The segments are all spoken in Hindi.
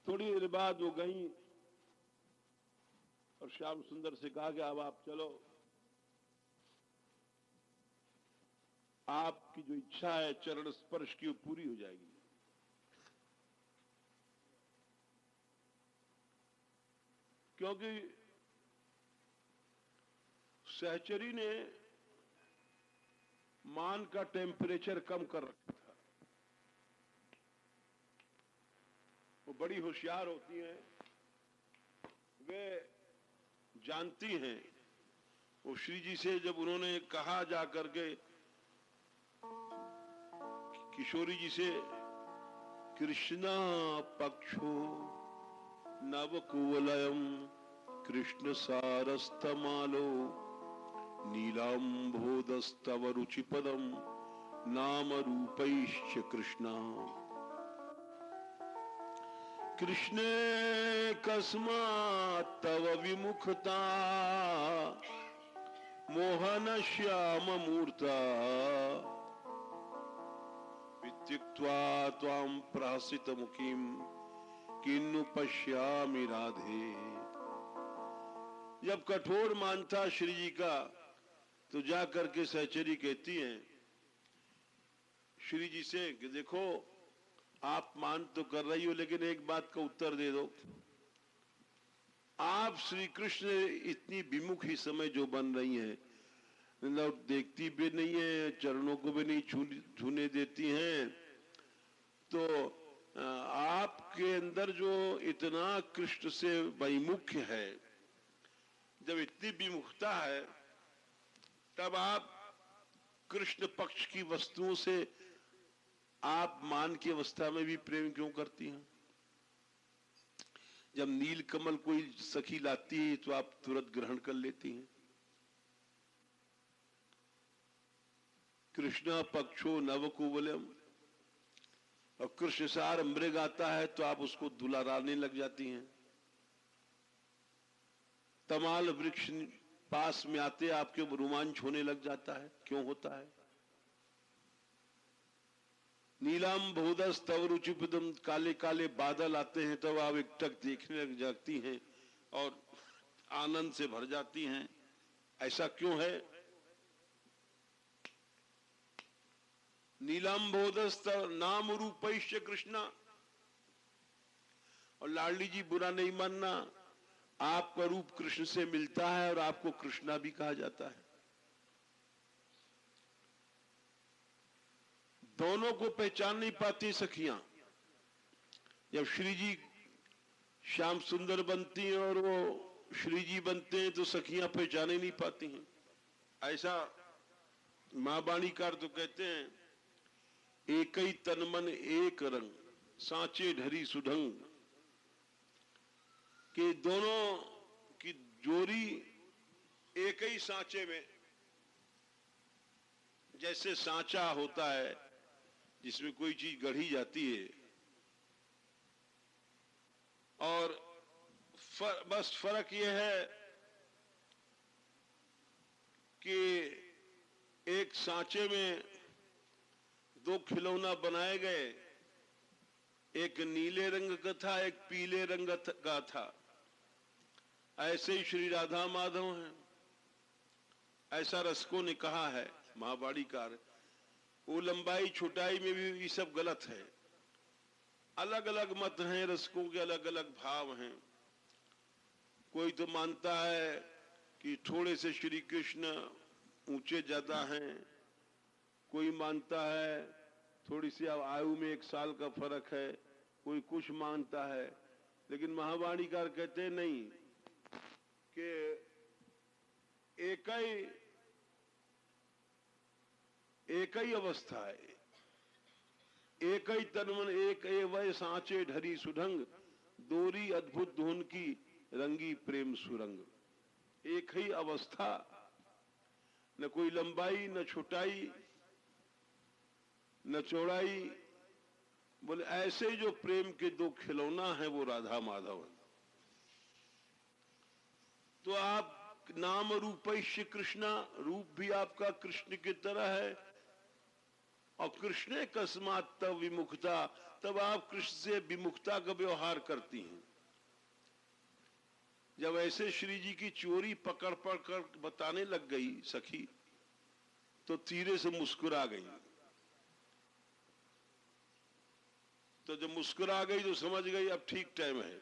थोड़ी देर बाद वो गई और श्याम सुंदर से कहा कि अब आप चलो, आपकी जो इच्छा है चरण स्पर्श की वो पूरी हो जाएगी। क्योंकि सहचरी ने मान का टेम्परेचर कम कर रखा था। वो बड़ी होशियार होती हैं, वे जानती हैं। वो श्री जी से जब उन्होंने कहा जा करके किशोरी जी से, कृष्णा पक्षो नवकुवलयम कृष्ण सारस्तमालो नीलांभोदस्तव रुचिपदम नाम रूपैश्च कृष्णा कृष्णे कस्मात् तव विमुखता मोहन श्याम मूर्ता वित्यक्त्वा त्वां प्रहसित मुखीं किन्नु पश्यामि राधे। जब कठोर मान था श्री जी का, तो जा करके सहचरी कहती हैं श्री जी से कि देखो, आप मान तो कर रही हो, लेकिन एक बात का उत्तर दे दो। आप श्री कृष्ण इतनी विमुख इस समय जो बन रही हैं, मतलब देखती भी नहीं है, चरणों को भी नहीं छूने देती हैं, तो आपके अंदर जो इतना कृष्ण से वैमुख्य है, जब इतनी विमुखता है, तब आप कृष्ण पक्ष की वस्तुओं से आप मान की अवस्था में भी प्रेम क्यों करती हैं? जब नील कमल कोई सखी लाती है तो आप तुरंत ग्रहण कर लेती हैं। कृष्ण पक्षो नवकुवलम, और कृष्ण सार मृग आता है तो आप उसको दुलाराने लग जाती हैं। तमाल वृक्ष पास में आते आपके रोमांच होने लग जाता है, क्यों होता है? नीलाम बहुदस तव रुचिपदम, काले काले बादल आते हैं तब आप एकटक देखने लग जाती हैं और आनंद से भर जाती हैं। ऐसा क्यों है? नीलाम बहुदस नाम रूपैश्च कृष्णा। और लाडली जी बुरा नहीं मानना, आपका रूप कृष्ण से मिलता है और आपको कृष्णा भी कहा जाता है। दोनों को पहचान नहीं पाती सखियां। जब श्री जी श्याम सुंदर बनती हैं और वो श्री जी बनते हैं तो सखियां पहचाने नहीं पाती हैं। ऐसा मां वाणीकार तो कहते हैं, एक ही तन मन एक रंग सांचे ढरी सुढंग, कि दोनों की जोड़ी एक ही सांचे में, जैसे सांचा होता है जिसमें कोई चीज गढ़ी जाती है, और बस फर्क यह है कि एक सांचे में दो खिलौना बनाए गए, एक नीले रंग का था, एक पीले रंग का था। ऐसे ही श्री राधा माधव हैं, ऐसा रसिकों ने कहा है, महावाणीकार। वो लंबाई छोटाई में भी ये सब गलत है। अलग अलग मत हैं, रसिकों के अलग अलग भाव हैं। कोई तो मानता है कि थोड़े से श्री कृष्ण ऊंचे ज्यादा हैं, कोई मानता है थोड़ी सी आयु में 1 साल का फर्क है, कोई कुछ मानता है। लेकिन महावाणीकार कहते हैं नहीं, कि एक ही अवस्था है, एक ही तन मन एक वह सांचे ढरी सुढंग, दोरी अद्भुत धुन की रंगी प्रेम सुरंग। एक ही अवस्था, न कोई लंबाई न छोटाई न चौड़ाई। बोले ऐसे जो प्रेम के दो खिलौना है वो राधा माधव है। तो आप नाम रूपैश्च कृष्णा, रूप भी आपका कृष्ण की तरह है और कृष्ण कस्मात तब विमुखता, तब आप कृष्ण से विमुखता का व्यवहार करती हैं। जब ऐसे श्री जी की चोरी पकड़ पकड़ बताने लग गई सखी, तो धीरे से मुस्कुरा गई। तो जब मुस्कुरा गई तो समझ गई अब ठीक टाइम है।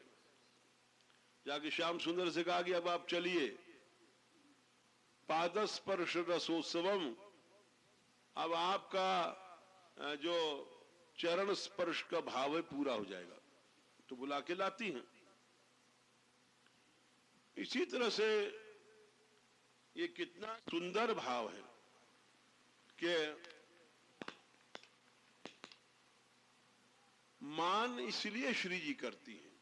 जाके श्याम सुंदर से कहा कि अब आप चलिए, पादस्पर्श रसोत्सवम, अब आपका जो चरण स्पर्श का भाव है पूरा हो जाएगा। तो बुला के लाती हैं। इसी तरह से ये कितना सुंदर भाव है कि मान इसलिए श्री जी करती हैं।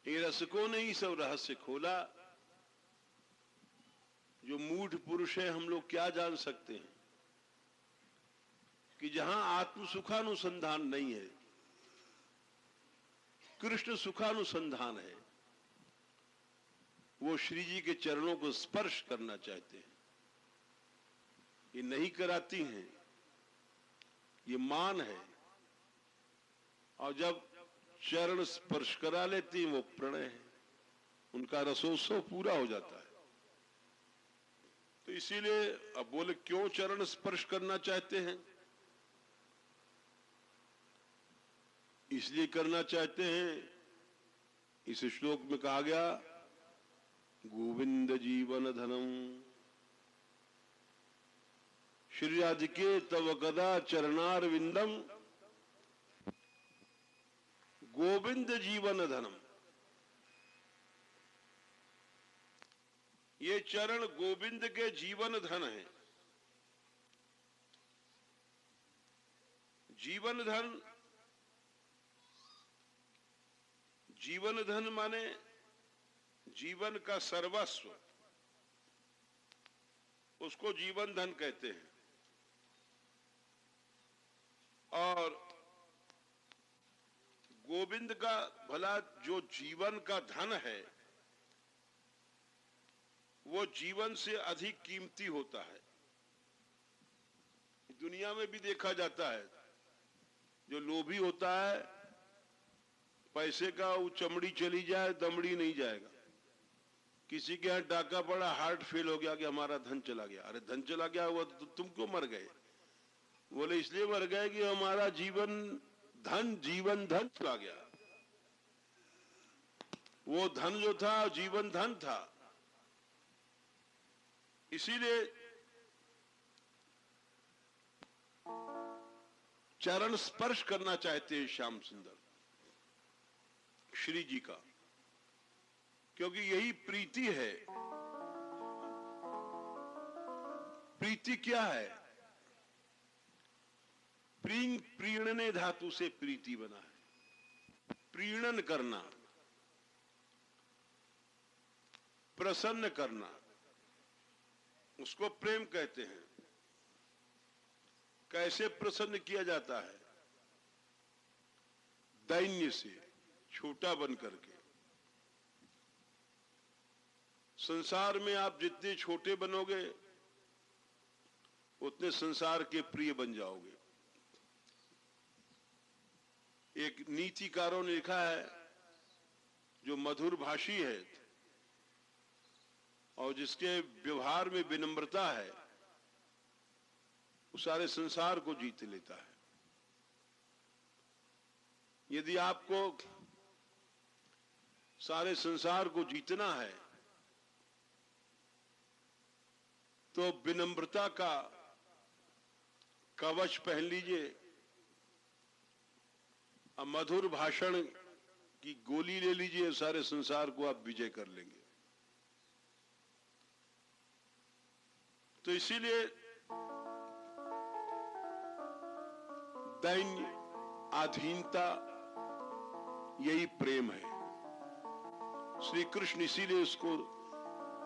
ये रसकों ने ही सब रहस्य खोला। जो मूढ़ पुरुष है, हम लोग क्या जान सकते हैं कि जहां आत्म सुखानुसंधान नहीं है, कृष्ण सुखानुसंधान है, वो श्री जी के चरणों को स्पर्श करना चाहते हैं। ये नहीं कराती हैं, ये मान है। और जब चरण स्पर्श करा लेती हैं, वो प्रणय है, उनका रसोत्सव पूरा हो जाता है। तो इसीलिए अब बोले क्यों चरण स्पर्श करना चाहते हैं? इसलिए करना चाहते हैं, इस श्लोक में कहा गया गोविंद जीवन धनम श्री राधिके तव कदा चरणार विंदम गोविंद जीवन धनम। ये चरण गोविंद के जीवन धन है। जीवन धन, जीवन धन माने जीवन का सर्वस्व, उसको जीवन धन कहते हैं। और गोविंद का भला जो जीवन का धन है, वो जीवन से अधिक कीमती होता है। दुनिया में भी देखा जाता है, जो लोभी होता है, पैसे का वो चमड़ी चली जाए दमड़ी नहीं जाएगा। किसी के यहाँ डाका पड़ा, हार्ट फेल हो गया कि हमारा धन चला गया। अरे धन चला गया हुआ तो तुम क्यों मर गए? बोले इसलिए मर गए कि हमारा जीवन धन चला गया। वो धन जो था जीवन धन था। इसीलिए चरण स्पर्श करना चाहते हैं श्याम सुंदर श्री जी का, क्योंकि यही प्रीति है। प्रीति क्या है? प्रीणने धातु से प्रीति बना है। प्रीणन करना, प्रसन्न करना, उसको प्रेम कहते हैं। कैसे प्रसन्न किया जाता है? दैन्य से, छोटा बन करके। संसार में आप जितने छोटे बनोगे उतने संसार के प्रिय बन जाओगे। एक नीतिकारों ने लिखा है, जो मधुर भाषी है और जिसके व्यवहार में विनम्रता है, वो सारे संसार को जीत लेता है। यदि आपको सारे संसार को जीतना है तो विनम्रता का कवच पहन लीजिए और मधुर भाषण की गोली ले लीजिए, सारे संसार को आप विजय कर लेंगे। तो इसीलिए दैन्य, अधीनता, यही प्रेम है। श्री कृष्ण इसीलिए उसको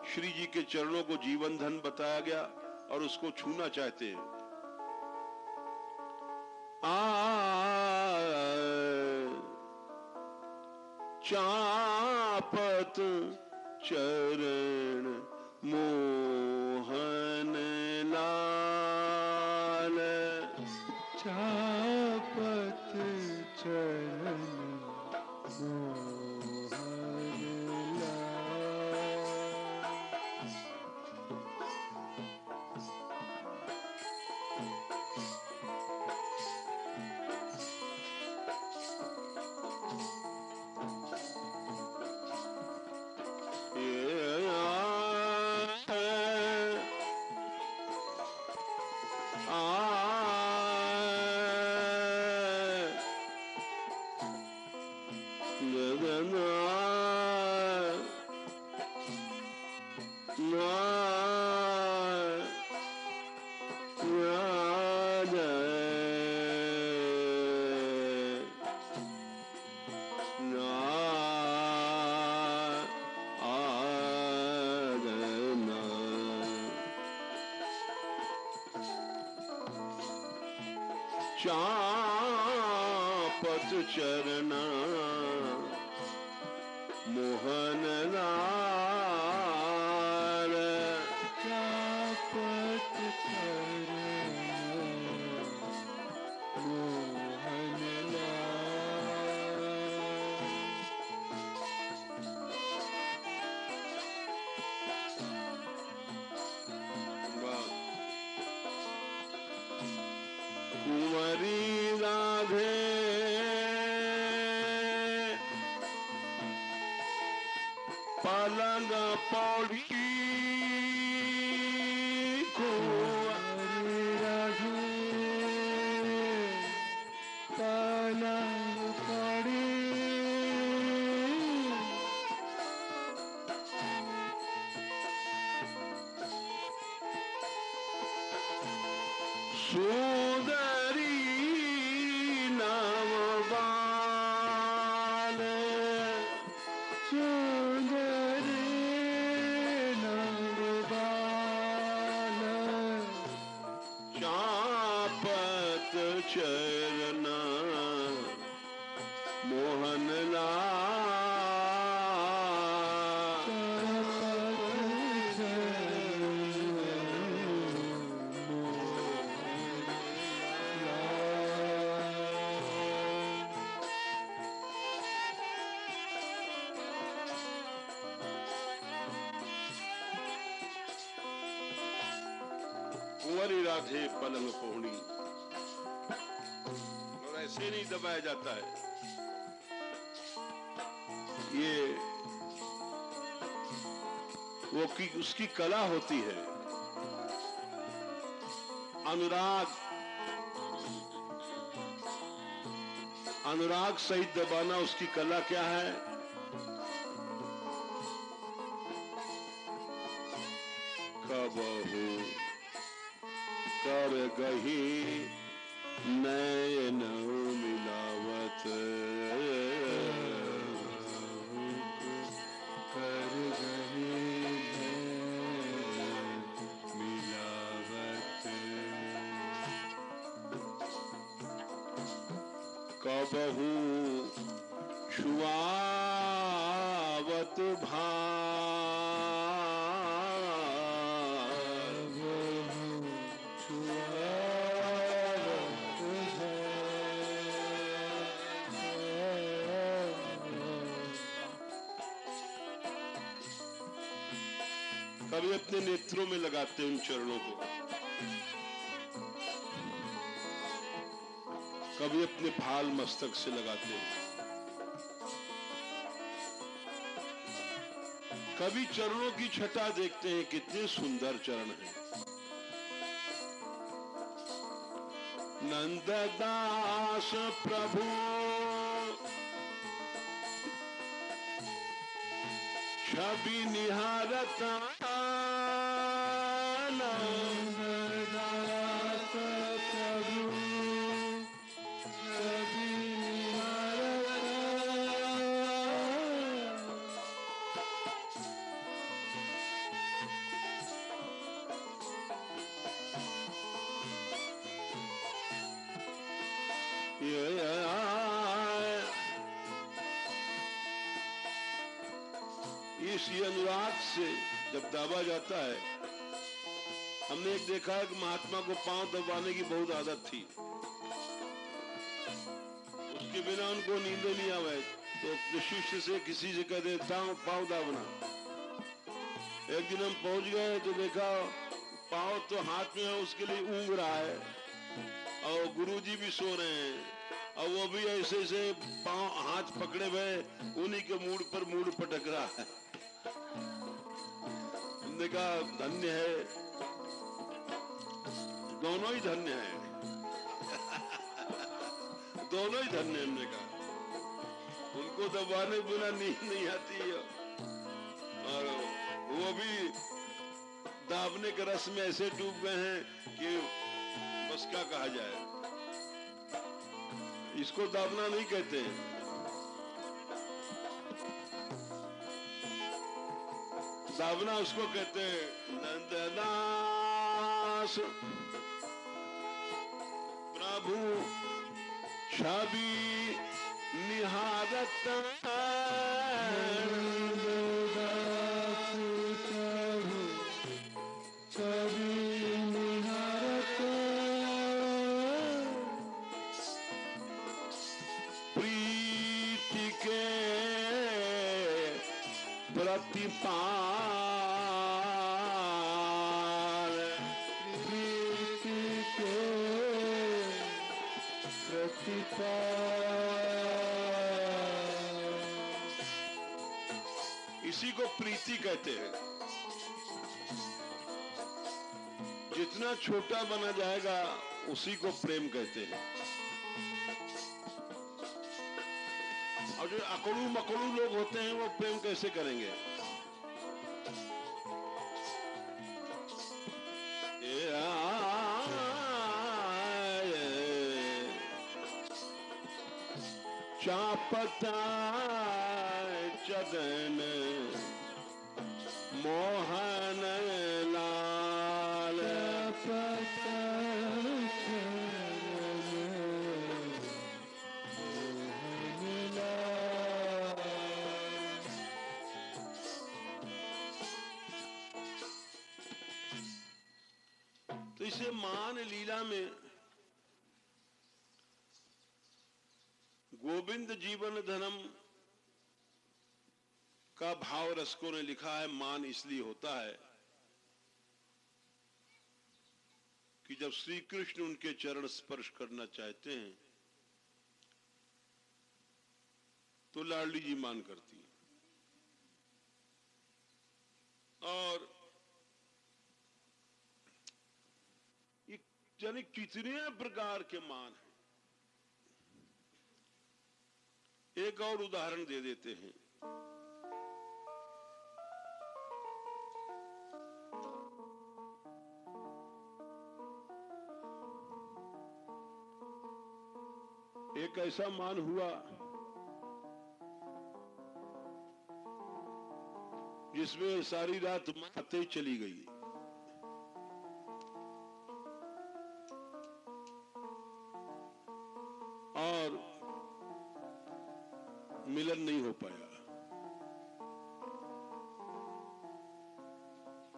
श्री जी के चरणों को जीवन धन बताया गया और उसको छूना चाहते हैं। चापत चरण मोहन लाल पथ चरण मोहन चापत चरण मोहन लाल चापत चरण मोहन कुंवरी राधे पलंग पौड़ी कुंवरी राधे पलंग पौड़ी सुंदरी नवबाल सुंदरी नवबाल चापत चरण मोहन लाल कुंवरी राधे पलंग पोहणी। और ऐसे नहीं दबाया जाता है, ये वो की उसकी कला होती है। अनुराग सहित दबाना उसकी कला क्या है? कबहू कर गही नयन मिलावत कर गही मिलावत कबहू छुआवत भाव कभी अपने नेत्रों में लगाते उन चरणों को, कभी अपने फाल मस्तक से लगाते हैं, कभी चरणों की छटा देखते हैं, कितने सुंदर चरण हैं। नंददास प्रभु छवि निहारत नंददास प्रभु छवि इस अनुराग से जब दाबा जाता है, हमने एक देखा है कि महात्मा को पांव दबाने की बहुत आदत थी। उसके बिना उनको नींद नहीं आवे। तो अपने शिष्य से किसी से कहते पाँव दाबना। एक दिन हम पहुंच गए तो देखा पाँव तो हाथ में है, उसके लिए ऊँग रहा है और गुरुजी भी सो रहे हैं और वो भी ऐसे ऐसे पाँव हाथ पकड़े हुए उन्हीं के मूड पर मूड पटक रहा है। हमने कहा धन्य है, दोनों ही धन्य है। दोनों ही धन्य। हमने कहा उनको दबाने बिना नींद नहीं आती है और वो भी दाबने के रस में ऐसे डूब गए हैं कि बस क्या कहा जाए। इसको दाबना नहीं कहते हैं। दाबना उसको कहते हैं नंददास प्रभु छवि निहारत प्रीति के प्रतिपाल, प्रीति के प्रतिपाल। इसी को प्रीति कहते हैं। जितना छोटा बना जाएगा उसी को प्रेम कहते हैं। और जो अकड़ू मकड़ू लोग होते हैं वो प्रेम कैसे करेंगे? चापता चदन मोहन लाल, तो इसे मान लीला में गोविंद जीवन धर्म का भाव रसकों ने लिखा है। मान इसलिए होता है कि जब श्री कृष्ण उनके चरण स्पर्श करना चाहते हैं तो लाडली जी मान करती हैं। और ये यानी कितने प्रकार के मान हैं। एक और उदाहरण दे देते हैं। एक ऐसा मान हुआ जिसमें सारी रात माते चली गई और मिलन नहीं हो पाया।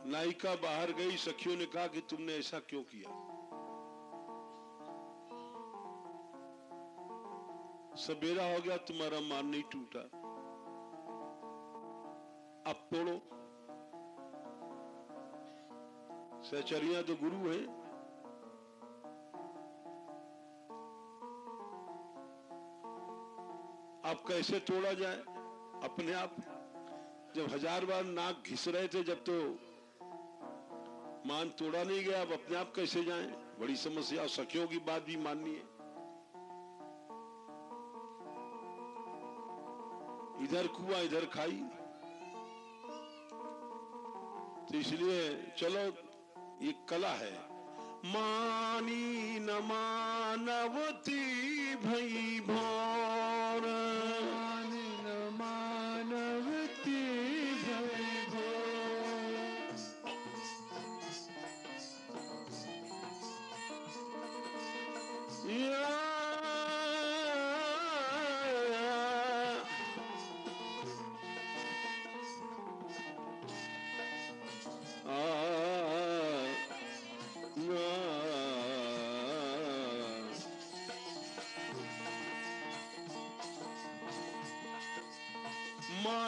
नायिका बाहर गई, सखियों ने कहा कि तुमने ऐसा क्यों किया? सवेरा हो गया, तुम्हारा मान नहीं टूटा, अब तोड़ो। सहचरियां तो गुरु हैं। अब कैसे तोड़ा जाए? अपने आप जब 1000 बार नाक घिस रहे थे जब तो मान तोड़ा नहीं गया, अब अपने आप कैसे जाएं? बड़ी समस्या। सखियों की बात भी माननी है। इधर कुआ इधर खाई। तो इसलिए चलो ये कला है। मानी न मानवती भई भोर, मानी न मानवती भई भोर।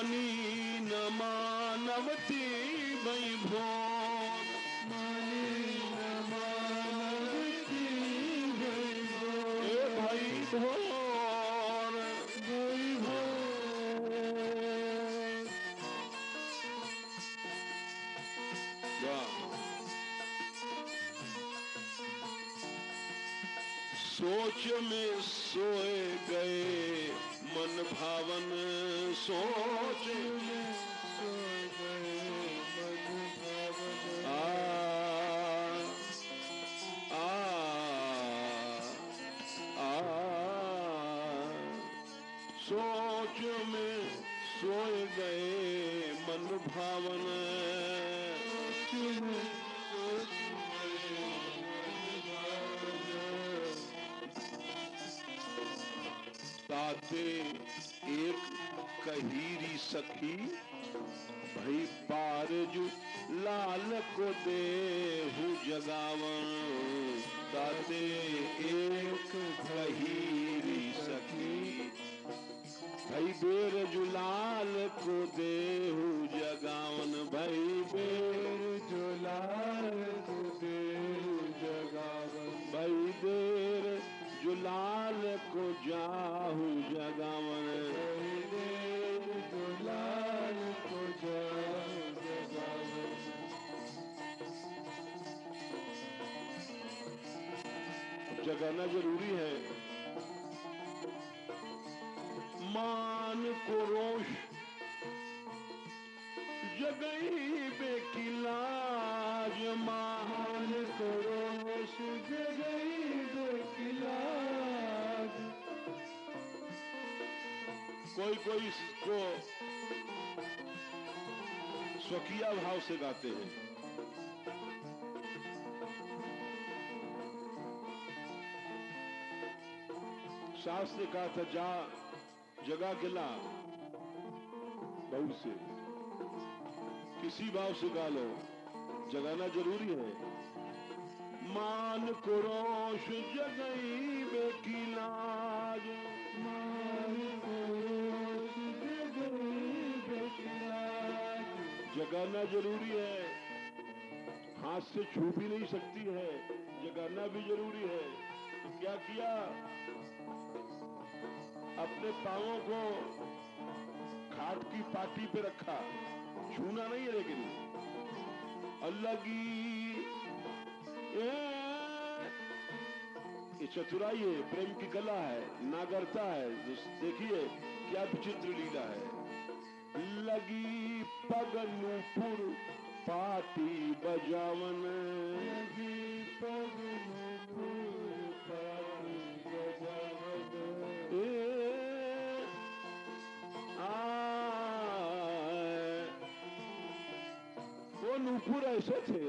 मानी न मानवती भई भोर, मानी न मानवती भई भोर, ए भाई भोर, भई भोर। वाह। सोच में सोए गए मन भावन, सोच में सो गए मन भावन, आ आ आ सोच में सोए गए मन भावन, सोच में सोच गए मन भावन। ताते एक कहीरी सखी भई पारजू लाल को देहु जगावन, ताते एक कहीरी सखी भई बेरजू लाल को देहु जगावन, भई बेर जो लाल को देहु जगावन, भई बेर जो लाल को जाहु जगावन, जो लाल को जाहु जगावन। जगाना जरूरी है। मान को रोष जगई बेकिलाज, मान को रोष जगई बेकिलाज। कोई कोई इसको स्वकीय भाव से गाते हैं। सास ने कहा था जा जगा के ला बहू से, किसी भाव से गा लो, जगाना जरूरी है। मान को रोष जगई बेकिलाज, मान को रोष जगई बेकिलाज। जगाना जरूरी है। हाथ से छू भी नहीं सकती है, जगाना भी जरूरी है। तो क्या किया, अपने पांवों को खाट की पाटी पे रखा, छूना नहीं है लेकिन, अल्लाह की ये चतुराई है, प्रेम की कला है, नागरता है। देखिए क्या विचित्र लीला है। लगी पग नूपुर पाटी बजावन, लगी पग नूपुर पाटी बजावन। वो नूपुर ऐसे थे,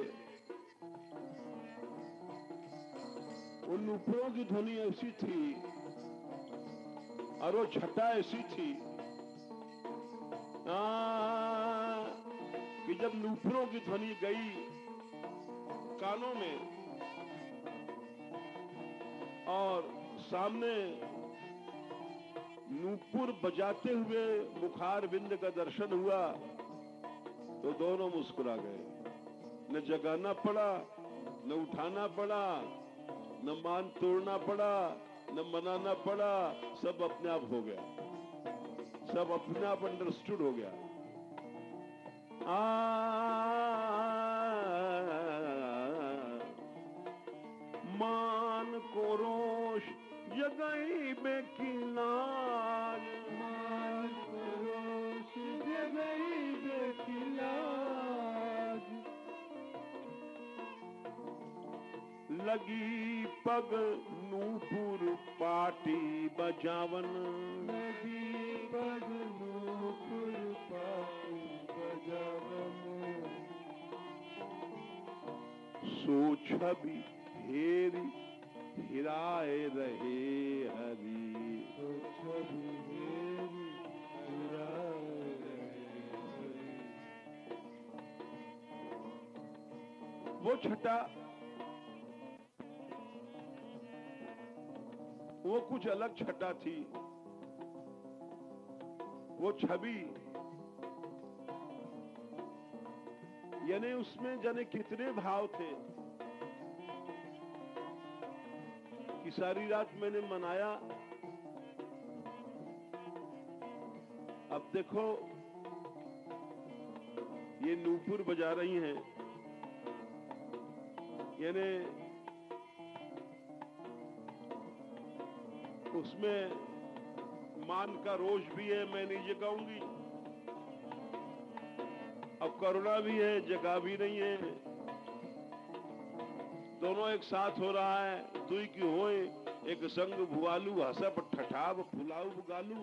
उन नूपुरों की ध्वनि ऐसी थी और वो छटा ऐसी थी कि जब नूपुरों की ध्वनि गई कानों में और सामने नूपुर बजाते हुए मुखार बिंद का दर्शन हुआ तो दोनों मुस्कुरा गए। न जगाना पड़ा, न उठाना पड़ा, न मान तोड़ना पड़ा, न मनाना पड़ा, सब अपने आप हो गया, सब अपने आप अंडरस्टूड हो गया। मान को रोष जगई बेकिलाज, मान को रोष जगई बेकिलाज। लगी पग नूपुर पाटी बजावन, लगी पग नूपुर पाटी बजावन। सो छवि हेरी हिराए रहे हरि, तो छवि मेरी हिराए रहे हरि। वो छटा, वो कुछ अलग छटा थी। वो छवि यानी उसमें जाने कितने भाव थे कि सारी रात मैंने मनाया। अब देखो ये नूपुर बजा रही हैं, यानी उसमें मान का रोष भी है, मैं नहीं जगाऊंगी। अब करुणा भी है, जगा भी नहीं है। दोनों एक साथ हो रहा है। दुई की होए एक संग भुआलू, हसप ठठाब फुलाऊ गालू।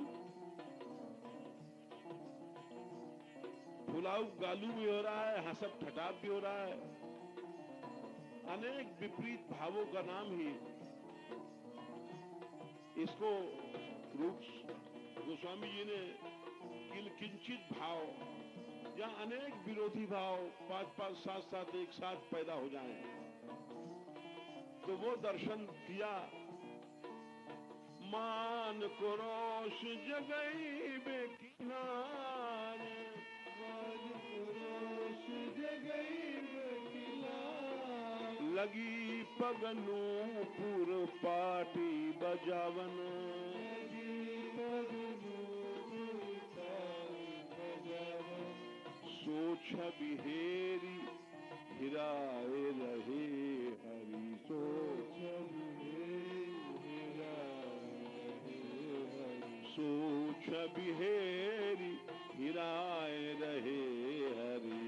फुलाऊ गालू भी हो रहा है, हसप ठठाब भी हो रहा है। अनेक विपरीत भावों का नाम ही इसको रूप गोस्वामी जी ने किंचित भाव या अनेक विरोधी भाव 5-5, 7-7 एक साथ पैदा हो जाएं, तो वो दर्शन किया। मान को रोश जगई बेकिनारे, मान को रोश जगई बेकिनारे, लगी पगनूपुर पाटी बजावन, लगी पगनूपुर पाटी बजावन। सोच बिहेरी हिराए रहे हरि, सोच सोच बिहेरी हिराए रहे हरि,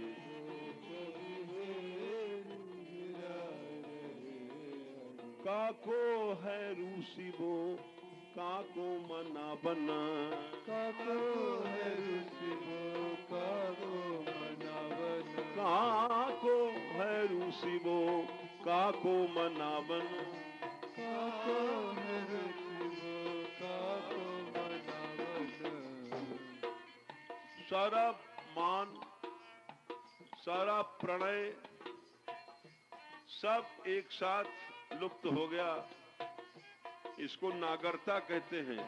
काको है रूसीबो काको मना बना, काको है रूसीबो काको मना बना, काको है रूसीबो काको मना बना, काको है रूसीबो काको मना बना। सारा मान, सारा प्रणय सब एक साथ लुप्त हो गया। इसको नागरता कहते हैं,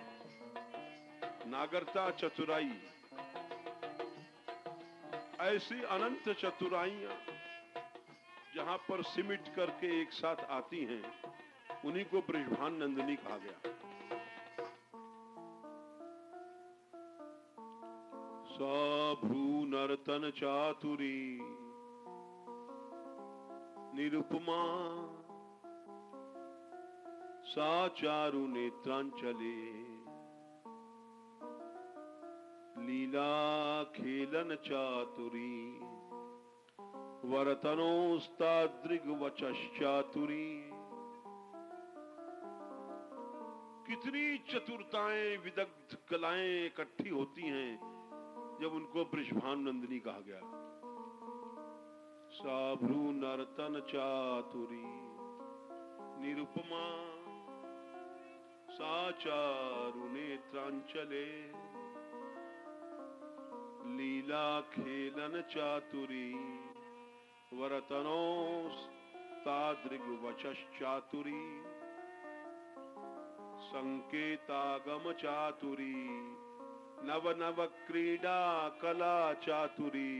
नागरता चतुराई। ऐसी अनंत चतुराइयां जहां पर सिमट करके एक साथ आती हैं, उन्हीं को बृषभान नंदिनी कहा गया। सभ्रू नर्तन चातुरी निरुपमा, सा चारु नेत्रांचले, लीला खेलन चातुरी, वरतनोस्तादृग वचश्चातुरी। कितनी चतुरताएं, विदग्ध कलाएं इकट्ठी होती हैं जब उनको बृषभान नंदिनी कहा गया। साभ्रू नर्तन चातुरी निरुपमा, सा चारु नेत्रांचले, लीला खेलन चातुरी, वरतनोस्तादृग वचश्चातुरी, संकेतागम चातुरी, नव नव क्रीडा कला चातुरी,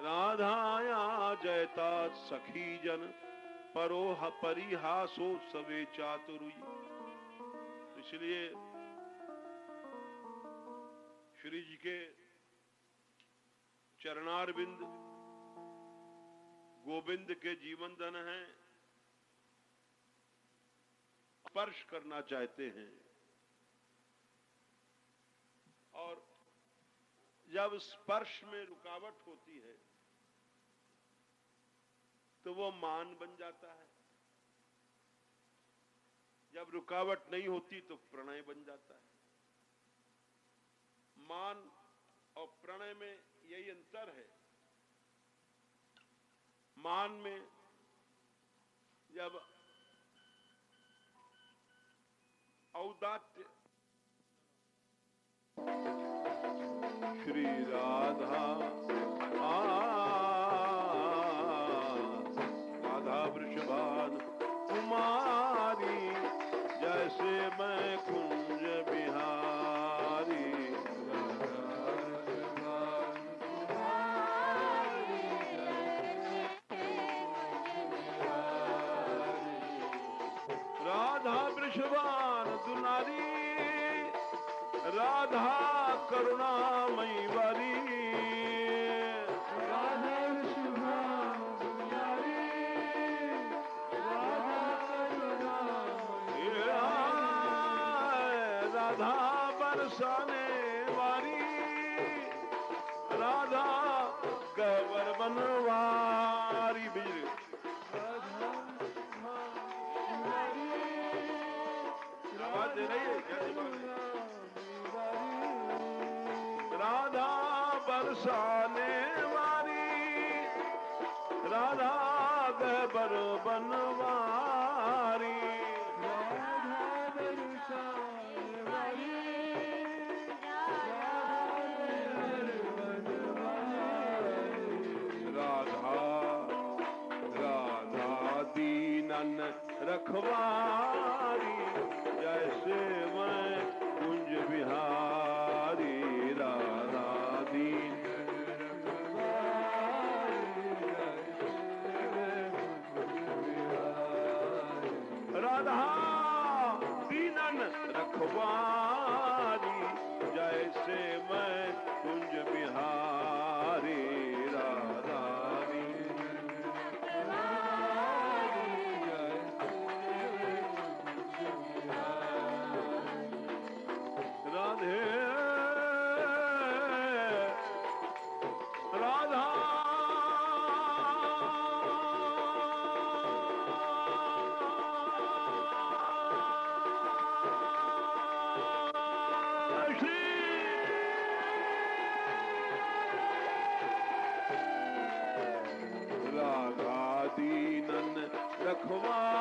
राधाया जयता सखी जन परोह परिहासो सवे चातुरी। इसलिए श्री जी के चरणारविंद गोविंद के जीवन धन हैं, स्पर्श करना चाहते हैं। और जब स्पर्श में रुकावट होती है तो वो मान बन जाता है, जब रुकावट नहीं होती तो प्रणय बन जाता है। मान और प्रणय में यही अंतर है। मान में जब औदात्य, श्री राधा राधा वृषभान कुमारी, जैसे मैं कुंज बिहारी, वृषभान दुलारी, राधा करुणामयी वारी। राधा वृषभान दुलारी, राधा करुणामयी वारी। राधा बरसाने वारी, राधा गबर बनवारी। बिजली आवाज दे रही है क्या? राधा बरसाने वारी, राधा गबर बनवारी। राधा बरसाने वाली, राधा राधा दीनन रखवारी, जैसे मैं कुंज बिहारी। राधा दीन राधा दीनन रखवारी, जैसे मैं कुंज बिहारी। राधा राधे राधा श्री राधा दीनन रखवा